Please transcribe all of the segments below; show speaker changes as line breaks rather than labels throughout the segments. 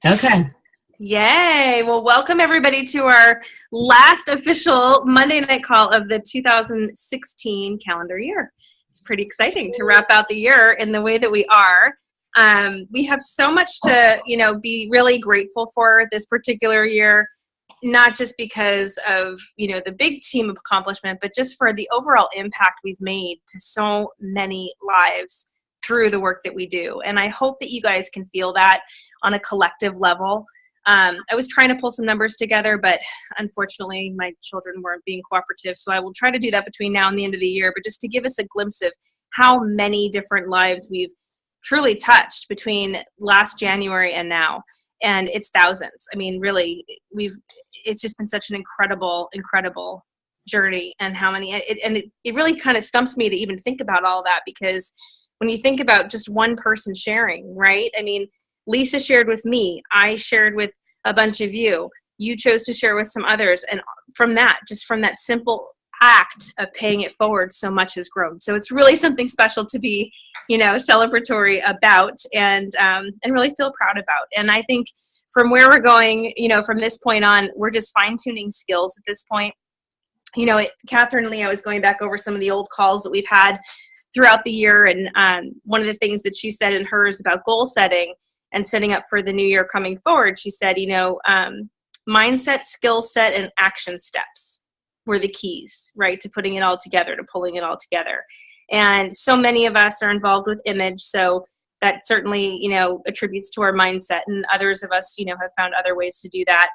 Okay.
Yay. Well, welcome everybody to our last official Monday night call of the 2016 calendar year. It's pretty exciting to wrap out the year in the way that we are. We have so much to, be really grateful for this particular year, not just because of, the big team of accomplishment, but just for the overall impact we've made to so many lives through the work that we do. And I hope that you guys can feel that on a collective level. I was trying to pull some numbers together, but unfortunately my children weren't being cooperative. So I will try to do that between now and the end of the year, but just to give us a glimpse of how many different lives we've truly touched between last January and now. And it's thousands. I mean, really, it's just been such an incredible journey, and how many, it really kind of stumps me to even think about all that, because when you think about just one person sharing, right? I mean, Lisa shared with me, I shared with a bunch of you, you chose to share with some others. And from that simple act of paying it forward, so much has grown. So it's really something special to be, celebratory about and really feel proud about. And I think from where we're going, from this point on, we're just fine tuning skills at this point. Catherine and Leah was going back over some of the old calls that we've had throughout the year. And one of the things that she said in hers about goal setting and setting up for the new year coming forward, she said, mindset, skill set, and action steps were the keys, right, to putting it all together, to pulling it all together. And so many of us are involved with image, so that certainly, attributes to our mindset, and others of us, have found other ways to do that.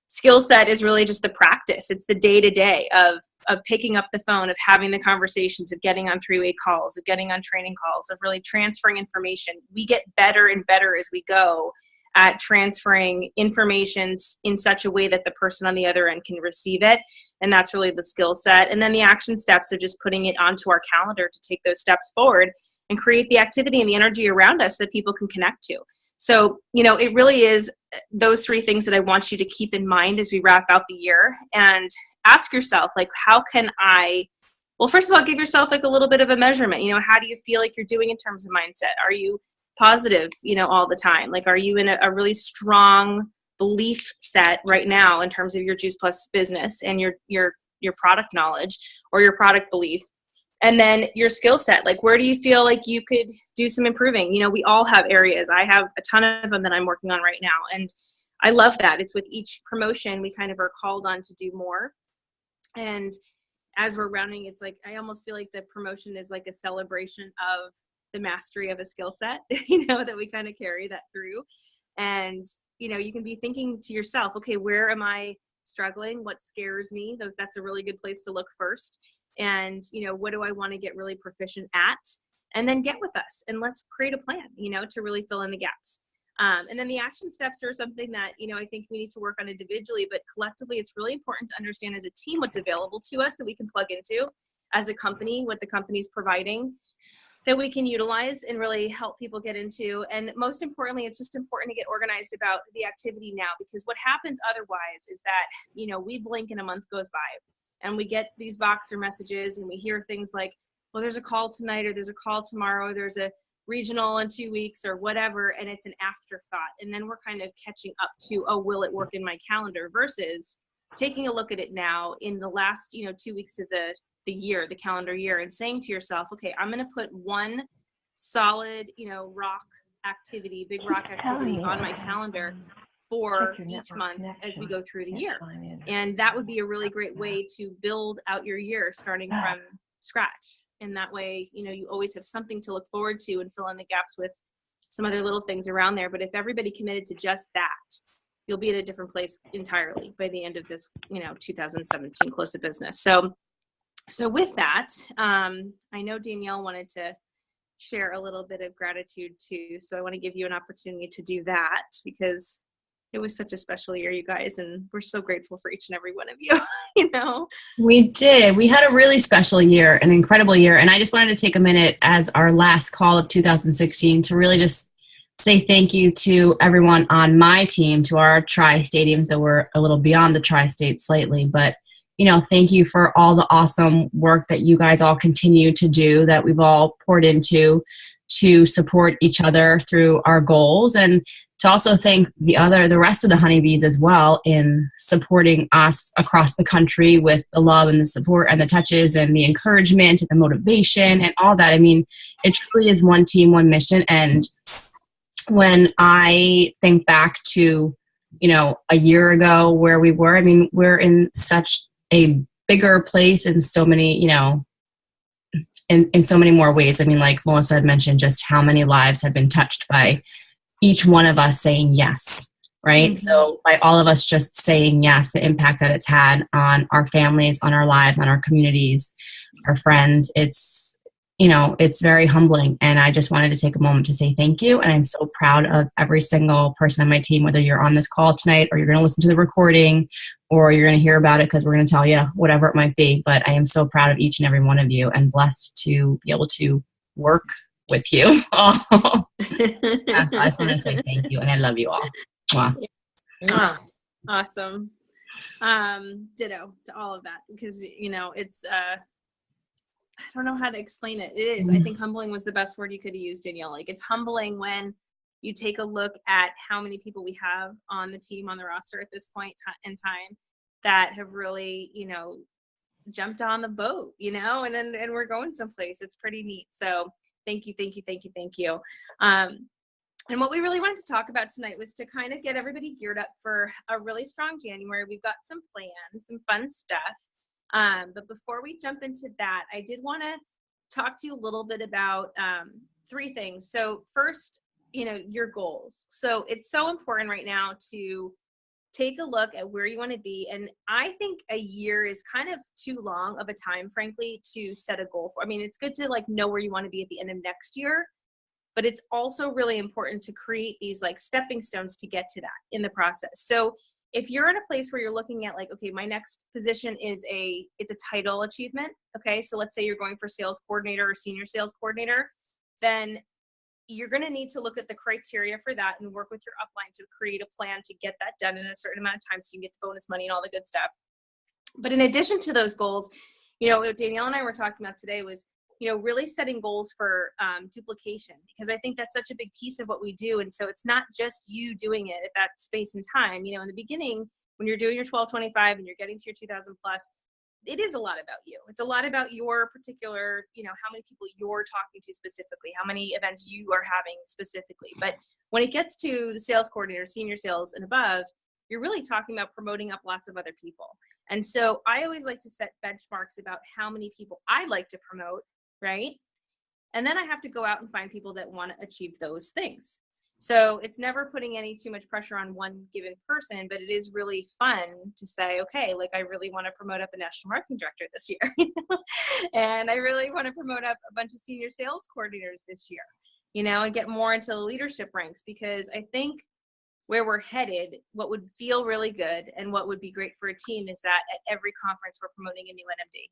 Skill set is really just the practice. It's the day-to-day of picking up the phone, of having the conversations, of getting on three-way calls, of getting on training calls, of really transferring information. We get better and better as we go at transferring information in such a way that the person on the other end can receive it. And that's really the skill set. And then the action steps of just putting it onto our calendar to take those steps forward and create the activity and the energy around us that people can connect to. So, it really is those three things that I want you to keep in mind as we wrap out the year, and ask yourself, how can first of all, give yourself a little bit of a measurement. How do you feel like you're doing in terms of mindset? Are you positive, all the time? Are you in a really strong belief set right now in terms of your Juice Plus business and your product knowledge or your product belief? And then your skill set, where do you feel like you could do some improving? We all have areas. I have a ton of them that I'm working on right now. And I love that. It's with each promotion, we kind of are called on to do more. And as we're rounding, it's I almost feel like the promotion is like a celebration of the mastery of a skill set, that we kind of carry that through. And, you can be thinking to yourself, okay, where am I struggling? What scares me? That's a really good place to look first. And, what do I want to get really proficient at? And then get with us and let's create a plan, to really fill in the gaps. And then the action steps are something that, I think we need to work on individually, but collectively, it's really important to understand as a team what's available to us that we can plug into, as a company, what the company's providing, that we can utilize and really help people get into. And most importantly, it's just important to get organized about the activity now, because what happens otherwise is that, we blink and a month goes by and we get these Voxer messages and we hear things like, well, there's a call tonight, or there's a call tomorrow, there's a regional in 2 weeks or whatever. And it's an afterthought. And then we're kind of catching up to, oh, will it work in my calendar, versus taking a look at it now in the last, 2 weeks of the year, the calendar year, and saying to yourself, okay, I'm going to put one solid, big rock activity on my calendar for each month as we go through the year. And that would be a really great way to build out your year starting from scratch. And that way, you always have something to look forward to and fill in the gaps with some other little things around there. But if everybody committed to just that, you'll be at a different place entirely by the end of this, 2017 close of business. So with that, I know Danielle wanted to share a little bit of gratitude too. So I want to give you an opportunity to do that, because it was such a special year, you guys, and we're so grateful for each and every one of you,
We did. We had a really special year, an incredible year. And I just wanted to take a minute as our last call of 2016 to really just say thank you to everyone on my team, to our tri-stadiums that were a little beyond the tri-state slightly, but thank you for all the awesome work that you guys all continue to do, that we've all poured into to support each other through our goals. And to also thank the rest of the Honeybees as well in supporting us across the country with the love and the support and the touches and the encouragement and the motivation and all that. I mean, it truly is one team, one mission. And when I think back to, a year ago where we were, I mean, we're in such a bigger place in so many, in so many more ways. I mean, like Melissa had mentioned, just how many lives have been touched by each one of us saying yes, right?
Mm-hmm.
So by all of us just saying yes, the impact that it's had on our families, on our lives, on our communities, our friends, it's very humbling. And I just wanted to take a moment to say thank you. And I'm so proud of every single person on my team, whether you're on this call tonight or you're going to listen to the recording or you're going to hear about it because we're going to tell you whatever it might be. But I am so proud of each and every one of you and blessed to be able to work with you. I just want to say thank you and I love you all. Wow.
Awesome. Ditto to all of that because it's I don't know how to explain it. It is. I think humbling was the best word you could have used, Danielle. Like it's humbling when you take a look at how many people we have on the team, on the roster at this point in time that have really, jumped on the boat, and we're going someplace. It's pretty neat. So thank you. And what we really wanted to talk about tonight was to kind of get everybody geared up for a really strong January. We've got some plans, some fun stuff. But before we jump into that, I did want to talk to you a little bit about 3 things. So first, your goals. So it's so important right now to take a look at where you want to be. And I think a year is kind of too long of a time, frankly, to set a goal for. I mean, it's good to know where you want to be at the end of next year, but it's also really important to create these stepping stones to get to that in the process. So if you're in a place where you're looking at okay, my next position is it's a title achievement. Okay. So let's say you're going for sales coordinator or senior sales coordinator, then you're going to need to look at the criteria for that and work with your upline to create a plan to get that done in a certain amount of time so you can get the bonus money and all the good stuff. But in addition to those goals, what Danielle and I were talking about today was, really setting goals for duplication, because I think that's such a big piece of what we do. And so it's not just you doing it at that space and time. In the beginning, when you're doing your 1225 and you're getting to your 2000 plus, it is a lot about you. It's a lot about your particular, how many people you're talking to specifically, how many events you are having specifically. But when it gets to the sales coordinator, senior sales and above, you're really talking about promoting up lots of other people. And so I always like to set benchmarks about how many people I like to promote, right? And then I have to go out and find people that want to achieve those things. So it's never putting any too much pressure on one given person, but it is really fun to say, okay, I really want to promote up a national marketing director this year. And I really want to promote up a bunch of senior sales coordinators this year, and get more into the leadership ranks, because I think where we're headed, what would feel really good and what would be great for a team is that at every conference we're promoting a new NMD.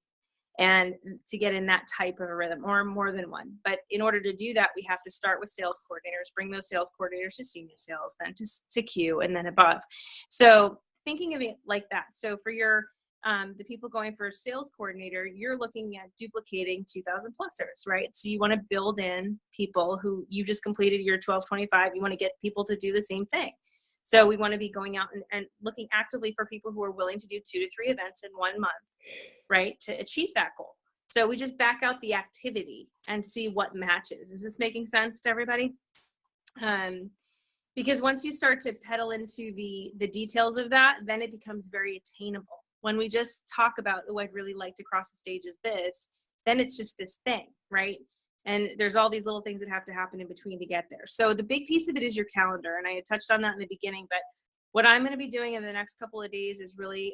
And to get in that type of a rhythm, or more than one. But in order to do that, we have to start with sales coordinators, bring those sales coordinators to senior sales, then to Q, and then above. So thinking of it like that. So for your the people going for a sales coordinator, you're looking at duplicating 2000 plusers, right? So you want to build in people who you just completed your 1225. You want to get people to do the same thing. So we want to be going out and looking actively for people who are willing to do 2 to 3 events in 1 month, right, to achieve that goal. So we just back out the activity and see what matches. Is this making sense to everybody? Because once you start to pedal into the details of that, then it becomes very attainable. When we just talk about, oh, I'd really like to cross the stage as this, then it's just this thing, right? And there's all these little things that have to happen in between to get there. So the big piece of it is your calendar. And I had touched on that in the beginning, but what I'm going to be doing in the next couple of days is really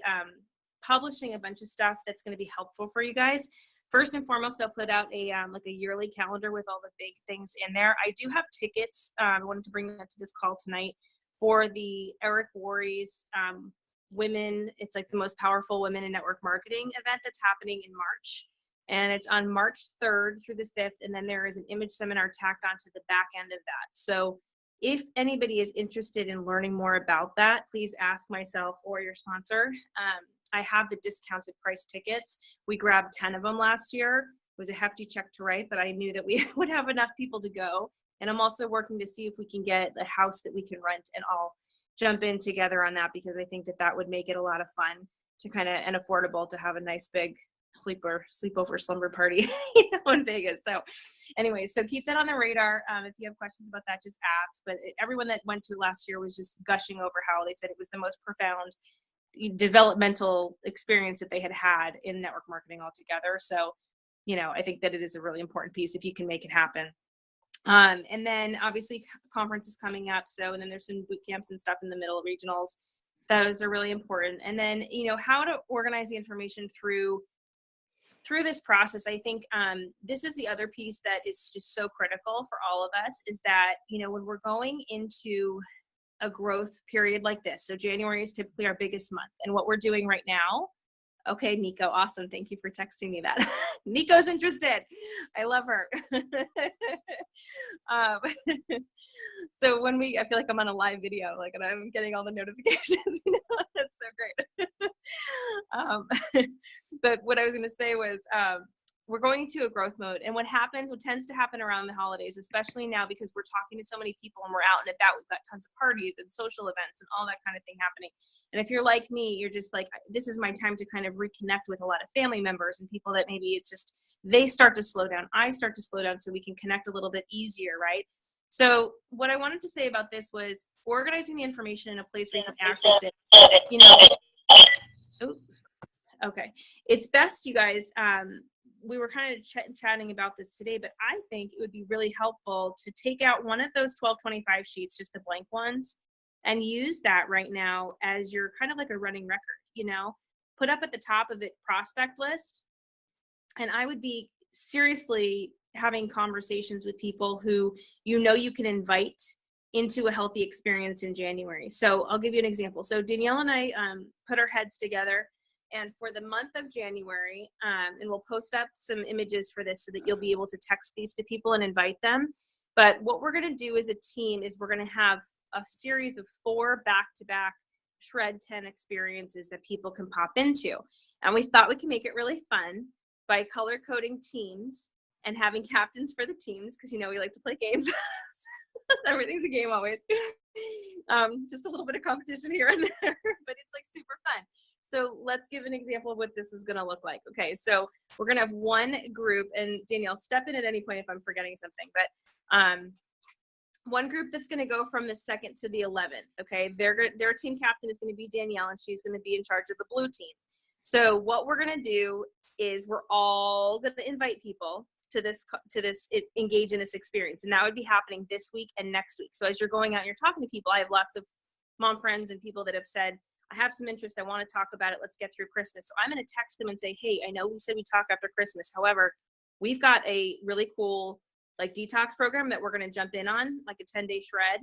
publishing a bunch of stuff that's going to be helpful for you guys. First and foremost, I'll put out a yearly calendar with all the big things in there. I do have tickets. I wanted to bring that to this call tonight for the Eric Worre's Women. It's the most powerful women in network marketing event that's happening in March. And it's on March 3rd through the 5th. And then there is an image seminar tacked onto the back end of that. So if anybody is interested in learning more about that, please ask myself or your sponsor. I have the discounted price tickets. We grabbed 10 of them last year. It was a hefty check to write, but I knew that we would have enough people to go. And I'm also working to see if we can get a house that we can rent and all jump in together on that, because I think that that would make it a lot of fun to kind of, and affordable to have a nice big sleepover slumber party in Vegas. So anyway, so keep that on the radar. If you have questions about that, just ask. But everyone that went to last year was just gushing over how they said it was the most profound developmental experience that they had in network marketing altogether. So, I think that it is a really important piece if you can make it happen. And then obviously conference is coming up. So, and then there's some boot camps and stuff in the middle, regionals. Those are really important. And then, how to organize the information through this process. I think this is the other piece that is just so critical for all of us, is that, when we're going into a growth period like this, so January is typically our biggest month. And what we're doing right now, okay, Nico, awesome. Thank you for texting me that. Nico's interested. I love her. So I feel like I'm on a live video, like, and I'm getting all the notifications, that's so great. But what I was going to say was, we're going into a growth mode. And what tends to happen around the holidays, especially now, because we're talking to so many people and we're out and about, we've got tons of parties and social events and all that kind of thing happening. And if you're like me, you're just like, this is my time to kind of reconnect with a lot of family members and people that maybe it's just, they start to slow down. I start to slow down so we can connect a little bit easier, right? So what I wanted to say about this was organizing the information in a place where you can access it, okay. It's best, you guys, we were kind of chatting about this today, but I think it would be really helpful to take out one of those 1225 sheets, just the blank ones, and use that right now as your kind of like a running record, put up at the top of it prospect list. And I would be seriously having conversations with people who, you can invite into a healthy experience in January. So I'll give you an example. So Danielle and I put our heads together, and for the month of January, and we'll post up some images for this so that you'll be able to text these to people and invite them. But what we're going to do as a team is we're going to have a series of 4 back-to-back Shred 10 experiences that people can pop into. And we thought we could make it really fun by color coding teams and having captains for the teams, because we like to play games. Everything's a game always. Just a little bit of competition here and there, but it's like super fun. So let's give an example of what this is going to look like. Okay, so we're going to have one group, and Danielle, step in at any point if I'm forgetting something, but one group that's going to go from the 2nd to the 11th. Okay, their team captain is going to be Danielle, and she's going to be in charge of the blue team. So what we're going to do is we're all going to invite people to this engage in this experience, and that would be happening this week and next week. So as you're going out and you're talking to people, I have lots of mom friends and people that have said, I have some interest, I want to talk about it, let's get through Christmas. So I'm going to text them and say, hey, I know we said we talk after Christmas, however, we've got a really cool like detox program that we're going to jump in on, like a 10-day shred.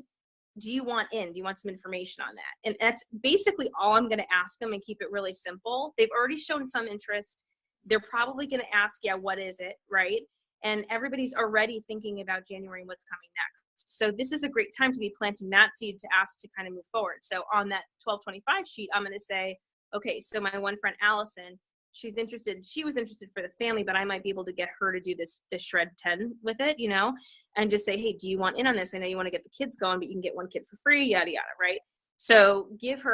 Do you want in? Do you want some information on that? And that's basically all I'm going to ask them, and keep it really simple. They've already shown some interest. They're probably going to ask, yeah, what is it, right? And everybody's already thinking about January and what's coming next. So this is a great time to be planting that seed to ask to kind of move forward. So on that 1225 sheet, I'm going to say, okay, so my one friend, Allison, she was interested for the family, but I might be able to get her to do this shred 10 with it, and just say, hey, do you want in on this? I know you want to get the kids going, but you can get one kid for free, yada, yada, right? So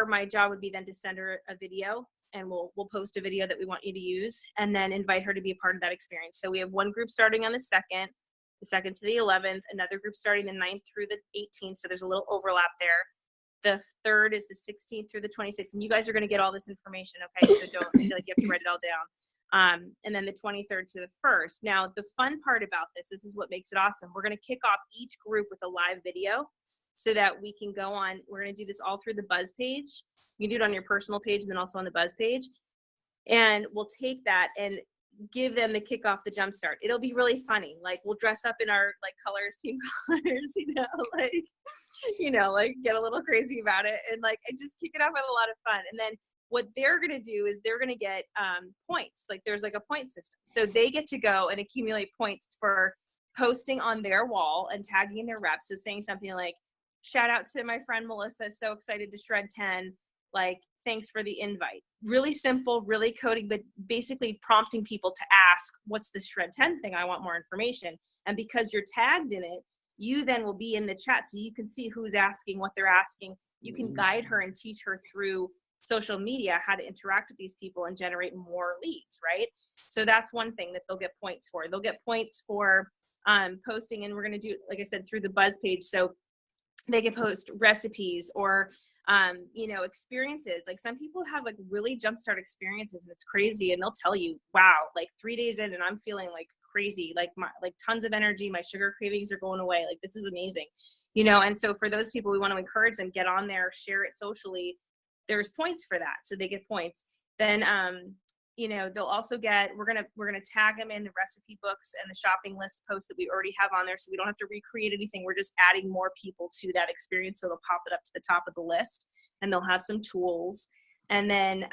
my job would be then to send her a video, and we'll post a video that we want you to use, and then invite her to be a part of that experience. So we have one group starting on the 2nd to the 11th, another group starting the 9th through the 18th. So there's a little overlap there. The 3rd is the 16th through the 26th. And you guys are going to get all this information, okay? So don't feel like you have to write it all down. And then the 23rd to the 1st. Now, the fun part about this is what makes it awesome. We're going to kick off each group with a live video so that we can go on. We're going to do this all through the Buzz page. You can do it on your personal page and then also on the Buzz page. And we'll take that and give them the kickoff, the jumpstart. It'll be really funny. Like, we'll dress up in our like colors, team colors, like get a little crazy about it, and just kick it off with a lot of fun. And then what they're going to do is they're going to get points. Like, there's like a point system. So they get to go and accumulate points for posting on their wall and tagging in their reps. So saying something like, shout out to my friend Melissa, so excited to shred 10. Like, thanks for the invite. Really simple, really coding, but basically prompting people to ask, what's this shred 10 thing? I want more information. And because you're tagged in it, you then will be in the chat so you can see who's asking, what they're asking. You can guide her and teach her through social media how to interact with these people and generate more leads, right? So that's one thing that they'll get points for. They'll get points for posting, and we're going to do, like I said, through the Buzz page. So they can post recipes or experiences. Like some people have like really jumpstart experiences and it's crazy, and they'll tell you, wow, like 3 days in and I'm feeling like crazy, like tons of energy, my sugar cravings are going away, like this is amazing, and so for those people, we want to encourage them, get on there, share it socially. There's points for that, so they get points. Then they'll also get, we're gonna tag them in the recipe books and the shopping list posts that we already have on there, so we don't have to recreate anything. We're just adding more people to that experience, so they'll pop it up to the top of the list, and they'll have some tools. And then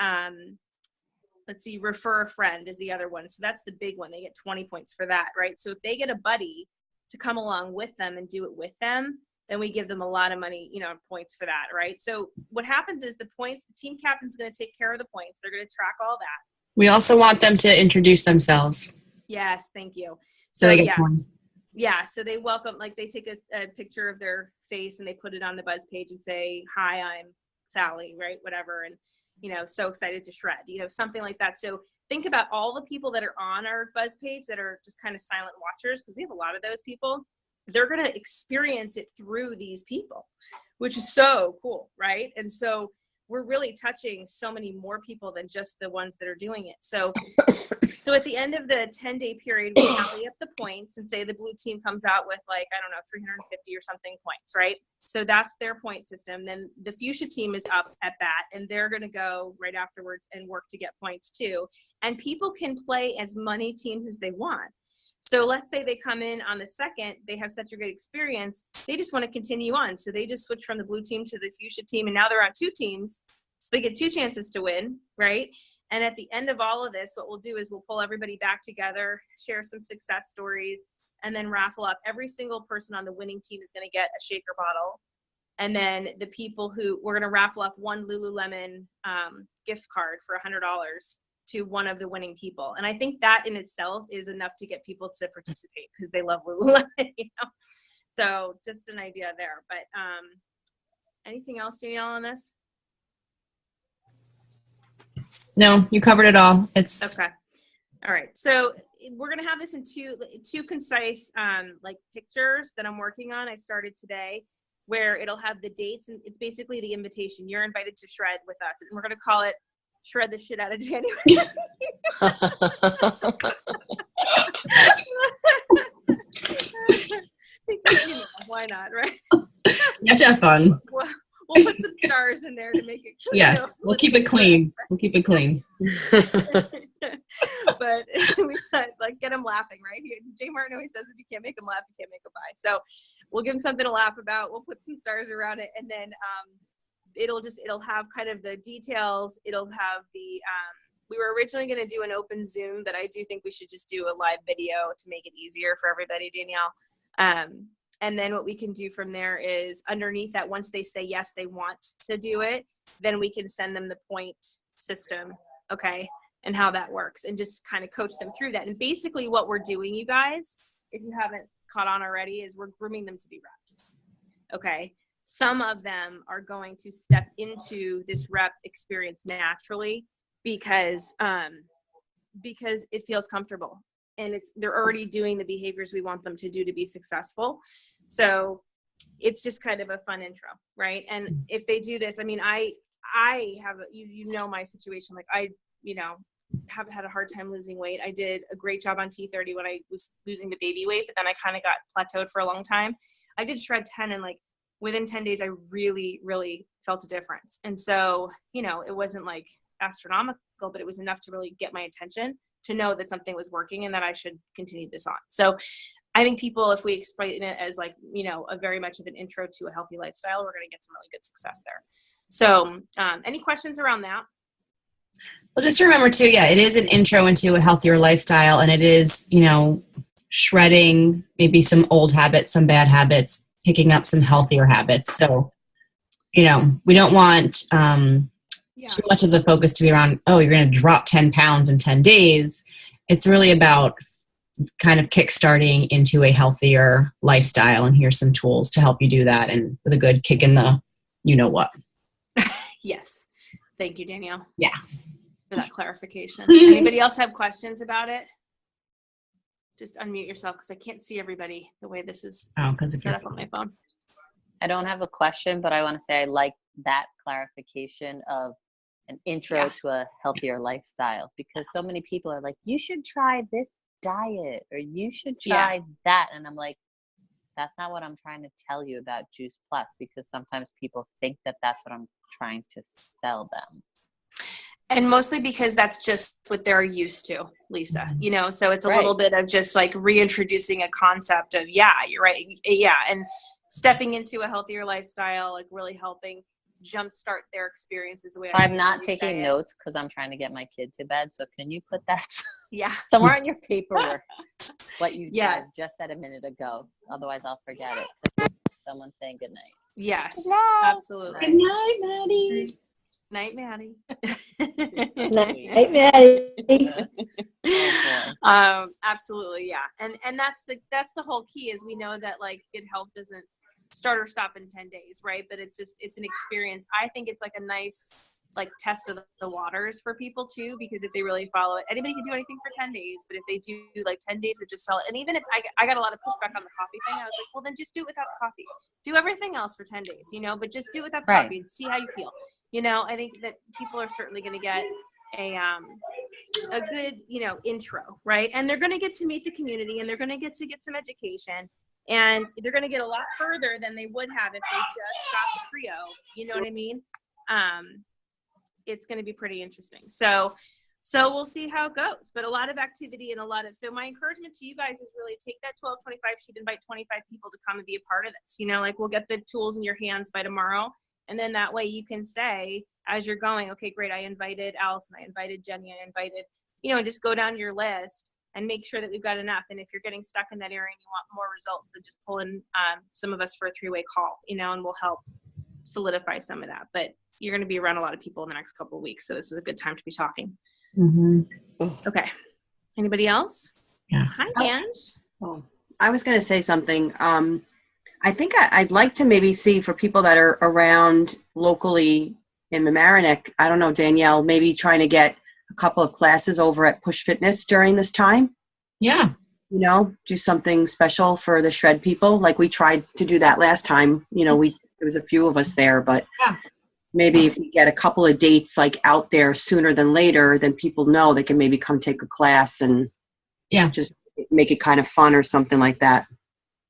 let's see, refer a friend is the other one. So that's the big one. They get 20 points for that, right? So if they get a buddy to come along with them and do it with them, then we give them a lot of money, points for that, right? So what happens is the points, the team captain's going to take care of the points. They're going to track all that.
We also want them to introduce themselves.
Yes, thank you.
So they get points.
Yeah, so they welcome, like they take a picture of their face and they put it on the Buzz page and say, hi, I'm Sally, right? Whatever. And, so excited to shred, something like that. So think about all the people that are on our Buzz page that are just kind of silent watchers, because we have a lot of those people. They're going to experience it through these people, which is so cool, right? And so we're really touching so many more people than just the ones that are doing it. So at the end of the 10-day period, we tally up the points and say the blue team comes out with 350 or something points, right? So that's their point system. Then the fuchsia team is up at bat, and they're going to go right afterwards and work to get points too. And people can play as many teams as they want. So let's say they come in on the second, they have such a great experience, they just want to continue on. So they just switch from the blue team to the fuchsia team, and now they're on 2 teams. So they get 2 chances to win, right? And at the end of all of this, what we'll do is we'll pull everybody back together, share some success stories, and then raffle up. Every single person on the winning team is going to get a shaker bottle. And then the people who, we're going to raffle up 1 Lululemon gift card for $100 to one of the winning people. And I think that in itself is enough to get people to participate because they love Lululemon, So just an idea there. But anything else, Danielle, on this?
No, you covered it all. It's
okay. All right. So we're going to have this in two concise pictures that I'm working on. I started today, where it'll have the dates, and it's basically the invitation. You're invited to shred with us, and we're going to call it Shred the Shit Out of January. Why not, right?
You have to have fun.
We'll put some stars in there to make it clean.
Yes, we'll keep it clean. We'll keep it clean.
But we get them laughing, right? Jay Martin always says, if you can't make them laugh, you can't make them buy. So we'll give them something to laugh about. We'll put some stars around it, and then it'll have kind of the details. It'll have the we were originally going to do an open Zoom, but I do think we should just do a live video to make it easier for everybody, Danielle. And then what we can do from there is underneath that, once they say yes, they want to do it, then we can send them the point system, okay, and how that works, and just kind of coach them through that. And basically what we're doing, you guys, if you haven't caught on already, is we're grooming them to be reps, okay? Some of them are going to step into this rep experience naturally because it feels comfortable, and they're already doing the behaviors we want them to do to be successful. So it's just kind of a fun intro, right? And if they do this, I mean, I have, my situation. Like I, have had a hard time losing weight. I did a great job on T30 when I was losing the baby weight, but then I kind of got plateaued for a long time. I did shred 10, and within 10 days, I really, really felt a difference. And so, it wasn't like astronomical, but it was enough to really get my attention to know that something was working and that I should continue this on. So I think people, if we explain it as a very much of an intro to a healthy lifestyle, we're going to get some really good success there. So any questions around that?
Well, just remember too, it is an intro into a healthier lifestyle, and it is, shredding maybe some old habits, some bad habits, picking up some healthier habits. So, we don't want too much of the focus to be around, oh, you're going to drop 10 pounds in 10 days. It's really about kind of kickstarting into a healthier lifestyle. And here's some tools to help you do that. And with a good kick in the, you know what.
Yes. Thank you, Danielle.
Yeah.
For that clarification. Anybody else have questions about it? Just unmute yourself because I can't see everybody the way this is set up on my phone.
I don't have a question, but I want to say I like that clarification of an intro to a healthier lifestyle, because so many people are like, you should try this diet or you should try that. And I'm like, that's not what I'm trying to tell you about Juice Plus, because sometimes people think that that's what I'm trying to sell them.
And mostly because that's just what they're used to, Lisa, you know, so it's a little bit of just like reintroducing a concept of, you're right. Yeah. And stepping into a healthier lifestyle, like really helping jumpstart their experiences. The way
I'm not taking notes because I'm trying to get my kid to bed. So can you put that
Yeah.
somewhere on your paperwork? What you just said a minute ago. Otherwise, I'll forget it. Someone saying good night.
Yes, absolutely.
Good night, Maddie.
Night, Maddie.
Night, Maddie.
Absolutely, yeah. And that's the whole key, is we know that like good health doesn't start or stop in 10 days, right? But it's an experience. I think it's like a nice like test of the waters for people too, because if they really follow it, anybody can do anything for 10 days, but if they do like 10 days of just sell it, and even if I got a lot of pushback on the coffee thing, I was like, well, then just do it without the coffee. Do everything else for 10 days, you know, but just do it without the coffee and see how you feel. You know, I think that people are certainly going to get a good, you know, intro, right? And they're going to get to meet the community, and they're going to get some education, and they're going to get a lot further than they would have if they just got the trio. You know what I mean? It's going to be pretty interesting. So we'll see how it goes, but a lot of activity and so my encouragement to you guys is really take that 1225 sheet, invite 25 people to come and be a part of this. You know, like we'll get the tools in your hands by tomorrow. And then that way you can say, as you're going, okay, great, I invited Allison, I invited Jenny, I invited, you know, and just go down your list and make sure that we've got enough. And if you're getting stuck in that area and you want more results, then just pull in some of us for a 3-way call, you know, and we'll help solidify some of that. But you're going to be around a lot of people in the next couple of weeks, so this is a good time to be talking.
Mm-hmm.
Okay. Anybody else?
Yeah.
Hi, Ange.
Oh, I was going to say something. I think I'd like to maybe see, for people that are around locally in Mamaroneck, I don't know, Danielle, maybe trying to get a couple of classes over at Push Fitness during this time.
Yeah.
You know, do something special for the shred people. Like we tried to do that last time. You know, there was a few of us there, but maybe if we get a couple of dates like out there sooner than later, then people know they can maybe come take a class and just make it kind of fun or something like that.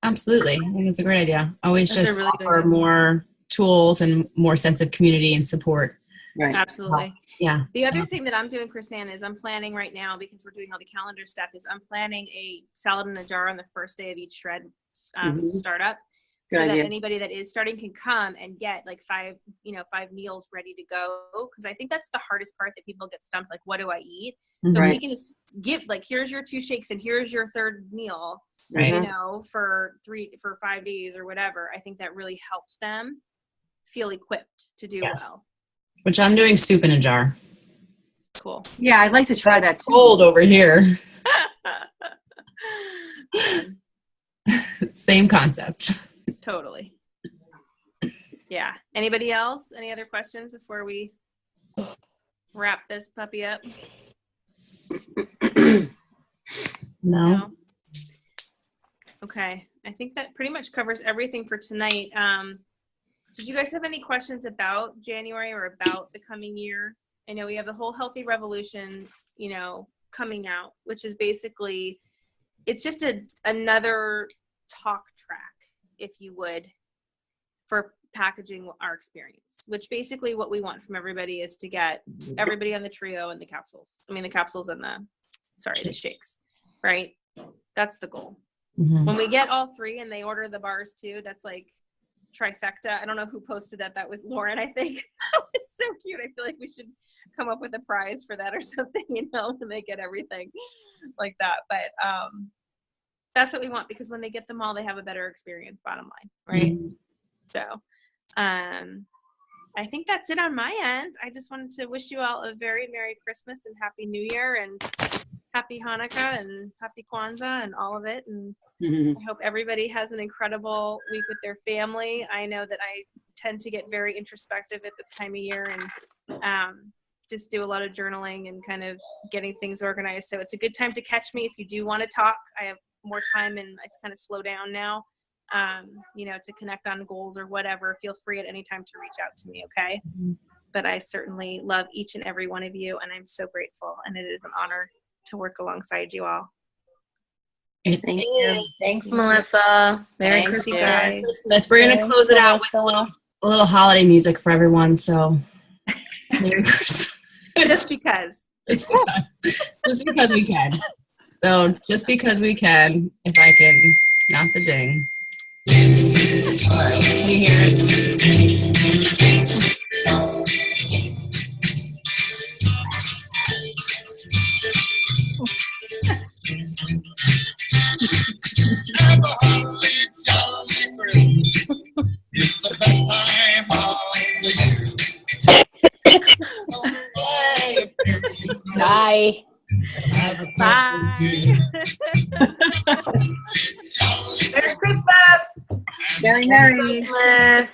Absolutely. I think it's a great idea. Always
That's
just
really
offer more tools and more sense of community and support.
Right.
Absolutely.
Yeah.
The other thing that I'm doing, Chrisanne, is I'm planning right now, because we're doing all the calendar stuff, is I'm planning a salad in a jar on the first day of each shred startup.
Good
so
idea.
that anybody that is starting can come and get like 5 meals ready to go. Because I think that's the hardest part, that people get stumped, like, what do I eat? So if we can just give, like, here's your 2 shakes and here's your 3rd meal, you know, for 5 days or whatever, I think that really helps them feel equipped to do well.
Which I'm doing soup in a jar.
Cool.
Yeah, I'd like to try that too.
Cold over here. Same concept.
Totally. Yeah. Anybody else? Any other questions before we wrap this puppy up?
No.
Okay. I think that pretty much covers everything for tonight. Did you guys have any questions about January or about the coming year? I know we have the whole Healthy Revolution, you know, coming out, which is basically, it's just another talk track, if you would, for packaging our experience, which basically what we want from everybody is to get everybody on the trio and the capsules. I mean, the capsules and the shakes, right? That's the goal.
Mm-hmm.
When we get all 3 and they order the bars too, that's like trifecta. I don't know who posted that. That was Lauren, I think. That was so cute. I feel like we should come up with a prize for that or something, you know, when they get everything like that. But that's what we want, because when they get them all, they have a better experience, bottom line, right?
Mm-hmm.
So I think that's it on my end. I just wanted to wish you all a very Merry Christmas and Happy New Year, and happy Hanukkah and happy Kwanzaa and all of it. And
Mhm.
I hope everybody has an incredible week with their family. I know that I tend to get very introspective at this time of year and just do a lot of journaling and kind of getting things organized. So it's a good time to catch me if you do want to talk. I have more time and I just kind of slow down now, to connect on goals or whatever. Feel free at any time to reach out to me, okay? But I certainly love each and every one of you, and I'm so grateful, and it is an honor to work alongside you all.
Thank you.
Thanks,
Melissa. Merry
Thanks,
Christmas.
you
guys.
We're going to close it out with
Melissa.
a little holiday music for everyone. So, Merry Christmas.
Just because.
Just because we can. So, just because we can, if I can, not the ding. All right, can you hear it?
Have a holly jolly Christmas. It's the best time of the year.
Bye.
Bye.
Merry Christmas.
Merry, Merry.
Christmas.